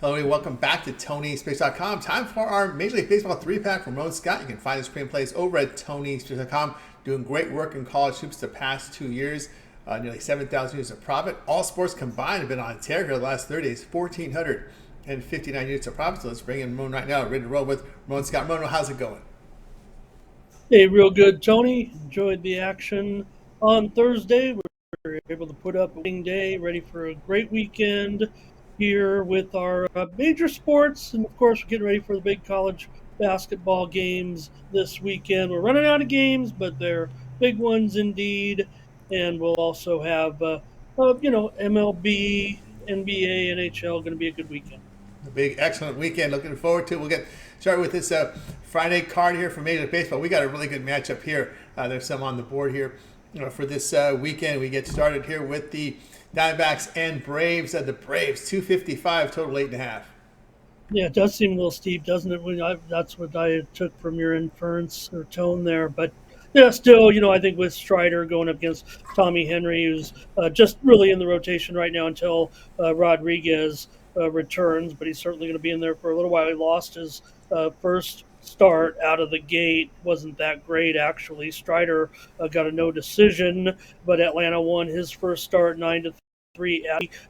Hello, everybody. Welcome back to TonySpace.com. Time for our Major League Baseball 3-pack from Ramon Scott. You can find his screenplays over at TonySpace.com. Doing great work in college hoops the past 2 years. Nearly 7,000 units of profit. All sports combined have been on tear here the last 30 days. 1,459 units of profit. So let's bring in Ramon right now. Ready to roll with Ramon Scott. Ramon, how's it going? Hey, real good, Tony. Enjoyed the action on Thursday. We were able to put up a winning day, ready for a great weekend here with our major sports. And of course, we're getting ready for the big college basketball games this weekend. We're running out of games, but they're big ones indeed. And we'll also have, MLB, NBA, NHL going to be a good weekend. A big, excellent weekend. Looking forward to it. We'll get started with this Friday card here for Major League Baseball. We got a really good matchup here. There's some on the board here for this weekend. We get started here with the Diamondbacks and Braves. The Braves, 255, total 8.5. Yeah, it does seem a little steep, doesn't it? That's what I took from your inference or tone there. But yeah, still, I think with Strider going up against Tommy Henry, who's just really in the rotation right now until Rodriguez returns, but he's certainly going to be in there for a little while. He lost his first start out of the gate. Wasn't that great, actually. Strider got a no decision, but Atlanta won his first start 9-3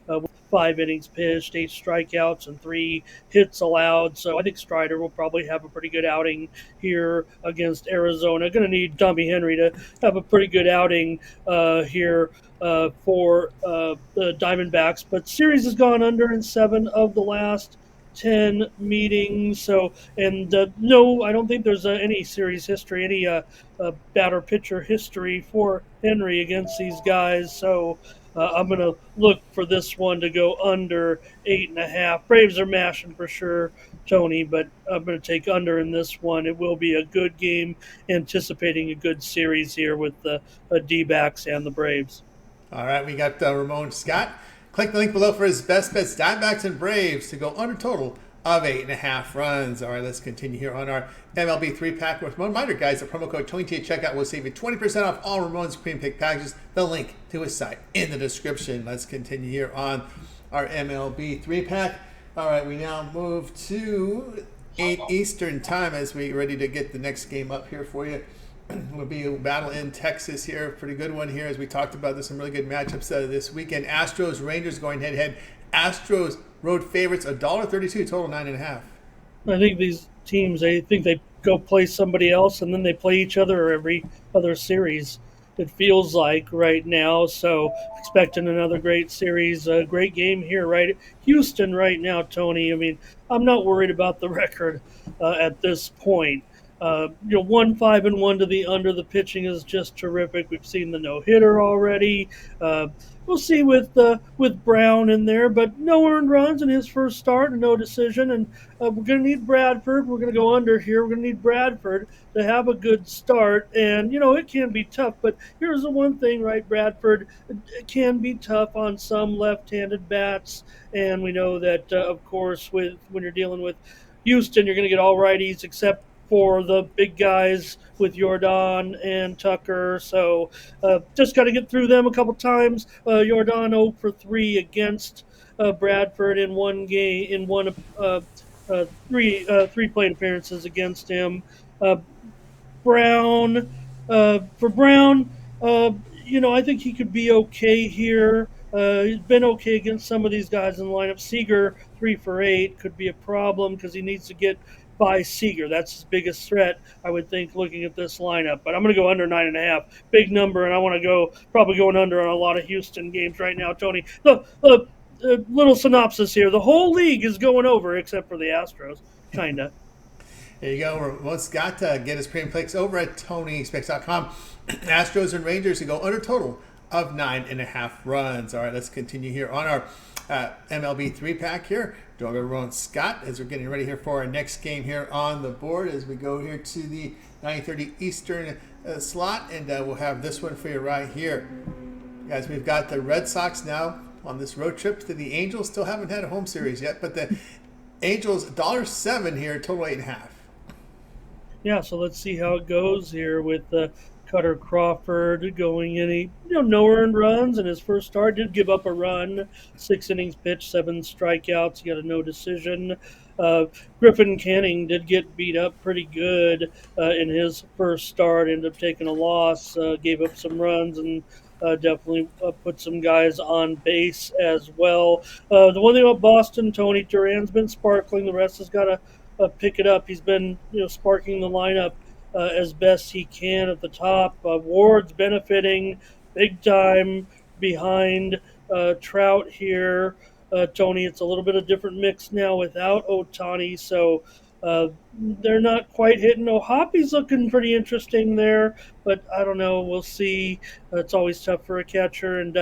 with 5 innings pitched, 8 strikeouts, and 3 hits allowed. So I think Strider will probably have a pretty good outing here against Arizona. Going to need Tommy Henry to have a pretty good outing here for the Diamondbacks. But series has gone under in 7 of the last 10 meetings. So, and no, I don't think there's any series history, any batter pitcher history for Henry against these guys. So I'm going to look for this one to go under 8.5. Braves are mashing for sure, Tony, but I'm going to take under in this one. It will be a good game, anticipating a good series here with the D-backs and the Braves. All right, we got Ramon Scott. Click the link below for his best bets, Diamondbacks and Braves, to go under total of 8.5 runs. All right, let's continue here on our MLB 3-pack with Ramon. Reminder, guys, the promo code TonyT at checkout will save you 20% off all Ramon's premium pick packages. The link to his site in the description. Let's continue here on our MLB 3-pack. All right, we now move to 8 Eastern time as we ready to get the next game up here for you. Will be a battle in Texas here. Pretty good one here, as we talked about. There's some really good matchups this weekend. Astros, Rangers going head-to-head. Astros road favorites, $1.32, total 9.5. I think these teams, I think they go play somebody else and then they play each other every other series. It feels like right now. So expecting another great series, a great game here, right? Houston right now, Tony. I mean, I'm not worried about the record at this point. 1-5-1 to the under. The pitching is just terrific. We've seen the no hitter already. We'll see with Brown in there, but no earned runs in his first start and no decision. And we're going to need Bradford. We're going to go under here. We're going to need Bradford to have a good start. And it can be tough. But here's the one thing, right? Bradford, it can be tough on some left-handed bats, and we know that, of course, when you're dealing with Houston, you're going to get all righties except for the big guys with Jordan and Tucker. So just got to get through them a couple times. Jordan 0 for 3 against Bradford in one game, in three plate appearances against him. Brown, for Brown, I think he could be okay here. He's been okay against some of these guys in the lineup. Seager, 3 for 8, could be a problem because he needs to get by Seager. That's his biggest threat, I would think, looking at this lineup. But I'm going to go under 9.5. Big number, and I want to probably going under on a lot of Houston games right now, Tony. The little synopsis here. The whole league is going over except for the Astros, kind of. There you go. Ramon Scott get his premium picks over at TonySpecs.com. Astros and Rangers to go under total of 9.5 runs. All right, let's continue here on our MLB 3-pack here. Doing Ramon Scott as we're getting ready here for our next game here on the board as we go here to the 9:30 Eastern slot, and we'll have this one for you right here. Guys, we've got the Red Sox now on this road trip to the Angels. Still haven't had a home series yet, but the Angels, $1.07 here, total 8.5. Yeah, so let's see how it goes here with Cutter Crawford going in. He, no earned runs in his first start. Did give up a run, 6 innings pitched, 7 strikeouts. He got a no decision. Uh, Griffin Canning did get beat up pretty good in his first start. Ended up taking a loss, gave up some runs, and definitely put some guys on base as well. The one thing about Boston, Tony Duran's been sparkling. The rest has got to pick it up. He's been, sparking the lineup as best he can at the top. Ward's benefiting big time behind Trout here. Tony, it's a little bit of different mix now without Otani, so they're not quite hitting. Oh, Hoppy's looking pretty interesting there, but I don't know. We'll see. It's always tough for a catcher, and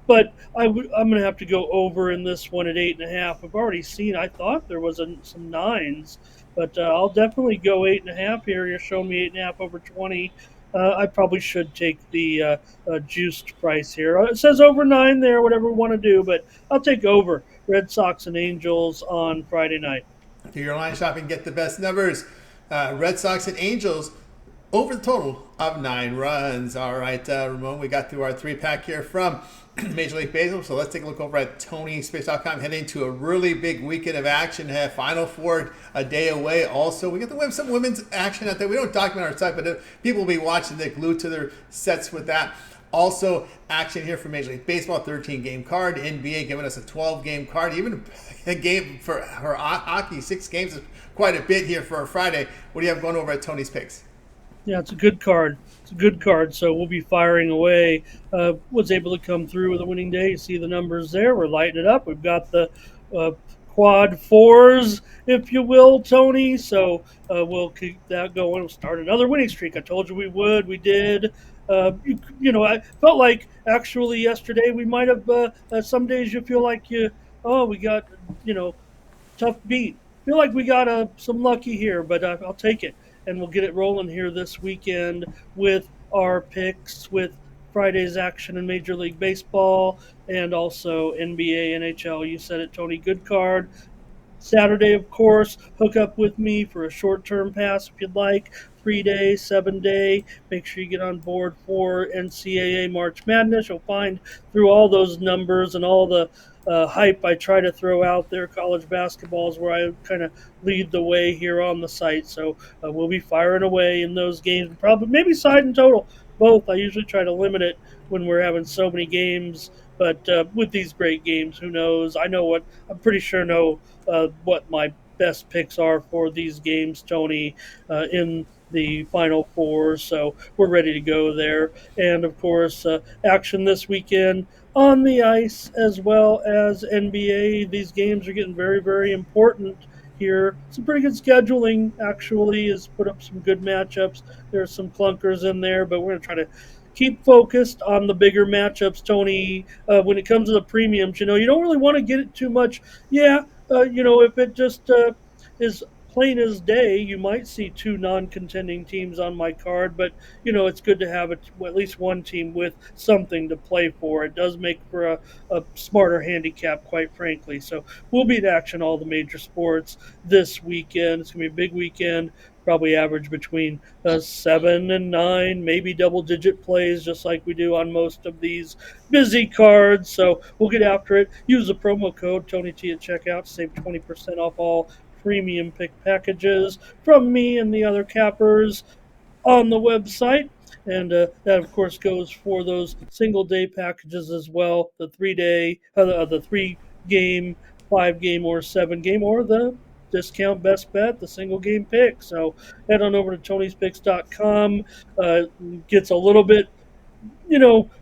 but I'm going to have to go over in this one at 8.5. I've already seen. I thought there was some nines, but I'll definitely go 8.5 here. You're showing me 8.5 over 20. I probably should take the juiced price here. It says over 9 there, whatever we want to do, but I'll take over. Red Sox and Angels on Friday night. Do your line shopping, get the best numbers. Red Sox and Angels over the total of 9 runs. All right, Ramon, we got through our 3-pack here from Major League Baseball. So let's take a look over at TonySpace.com. Heading to a really big weekend of action. Have Final Four a day away. Also, we get some women's action out there. We don't document our site, but people will be watching. They're glued to their sets with that. Also, action here for Major League Baseball, 13-game card. NBA giving us a 12-game card. Even a game for her hockey, 6 games is quite a bit here for a Friday. What do you have going over at Tony's Picks? Yeah, it's a good card. It's a good card, so we'll be firing away. Was able to come through with a winning day. You see the numbers there. We're lighting it up. We've got the quad fours, if you will, Tony. So we'll keep that going. We'll start another winning streak. I told you we would. We did. I felt like actually yesterday we might have. Some days you feel like we got tough beat. Feel like we got some lucky here, but I'll take it, and we'll get it rolling here this weekend with our picks, with Friday's action in Major League Baseball and also NBA, NHL. You said it, Tony. Good card. Saturday, of course, hook up with me for a short-term pass if you'd like. 3-day, 7-day. Make sure you get on board for NCAA March Madness. You'll find through all those numbers and all the hype I try to throw out there. College basketball is where I kind of lead the way here on the site. So we'll be firing away in those games. Probably maybe side and total, both. I usually try to limit it when we're having so many games. But with these great games, who knows? I'm pretty sure know what my best picks are for these games, Tony, in the Final Four. So we're ready to go there. And of course, action this weekend on the ice as well as NBA. These games are getting very, very important here. Some pretty good scheduling, actually, has put up some good matchups. There's some clunkers in there, but we're going to try to keep focused on the bigger matchups, Tony. When it comes to the premiums, you don't really want to get it too much. Yeah, if it just is plain as day, you might see 2 non-contending teams on my card, but it's good to have at least one team with something to play for. It does make for a smarter handicap, quite frankly. So we'll be in action all the major sports this weekend. It's gonna be a big weekend. Probably average between 7 and 9, maybe double-digit plays, just like we do on most of these busy cards. So we'll get after it. Use the promo code TonyT at checkout to save 20% off all premium pick packages from me and the other cappers on the website. And that, of course, goes for those single-day packages as well, the 3-day, the 3-game, 5-game, or 7-game, or the discount best bet, the single-game pick. So head on over to Tony'sPicks.com. Gets a little bit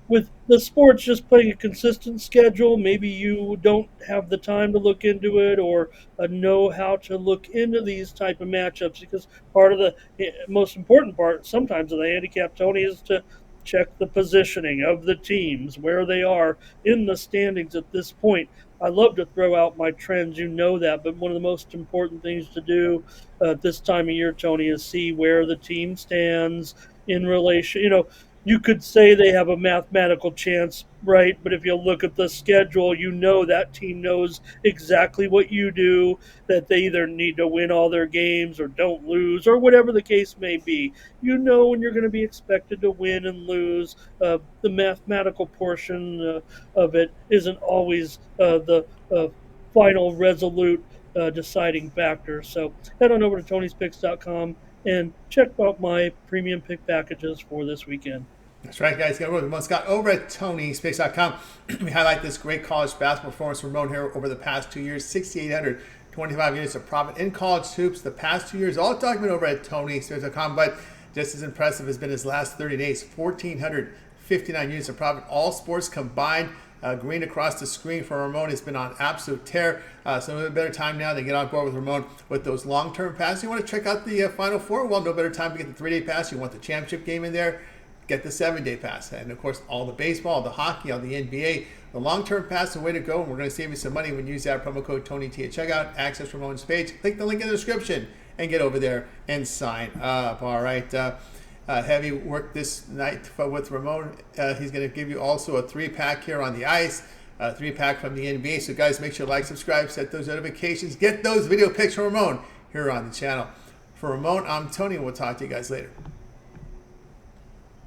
with the sports just playing a consistent schedule, maybe you don't have the time to look into it or know how to look into these type of matchups, because part of the most important part sometimes of the handicap, Tony, is to check the positioning of the teams, where they are in the standings at this point. I love to throw out my trends, that, but one of the most important things to do at this time of year, Tony, is see where the team stands in relation. you could say they have a mathematical chance, right? But if you look at the schedule, you know that team knows exactly what you do, that they either need to win all their games or don't lose, or whatever the case may be. You know when you're going to be expected to win and lose. The mathematical portion of it isn't always the final resolute deciding factor. So head on over to Tony'sPicks.com and check out my premium pick packages for this weekend. That's right, guys. Get over Ramon Scott over at Tony'sPicks.com. We highlight this great college basketball performance from Ramon here over the past 2 years. 6,825 units of profit in college hoops the past 2 years. All documented over at Tony'sPicks.com. But just as impressive has been his last 30 days. 1,459 units of profit. All sports combined. Green across the screen for Ramon has been on absolute tear. So no better time now to get on board with Ramon with those long-term passes. You want to check out the Final Four? Well, no better time to get the 3-day pass. You want the championship game in there? Get the 7-day pass. And of course, all the baseball, the hockey, all the NBA. The long-term pass is the way to go. And we're going to save you some money when you use that promo code TonyT at checkout. Access Ramon's page. Click the link in the description and get over there and sign up. All right. Heavy work this night with Ramon. He's going to give you also a 3-pack here on the ice, a 3-pack from the NBA. So guys, make sure to like, subscribe, set those notifications, get those video picks from Ramon here on the channel. For Ramon, I'm Tony, and we'll talk to you guys later.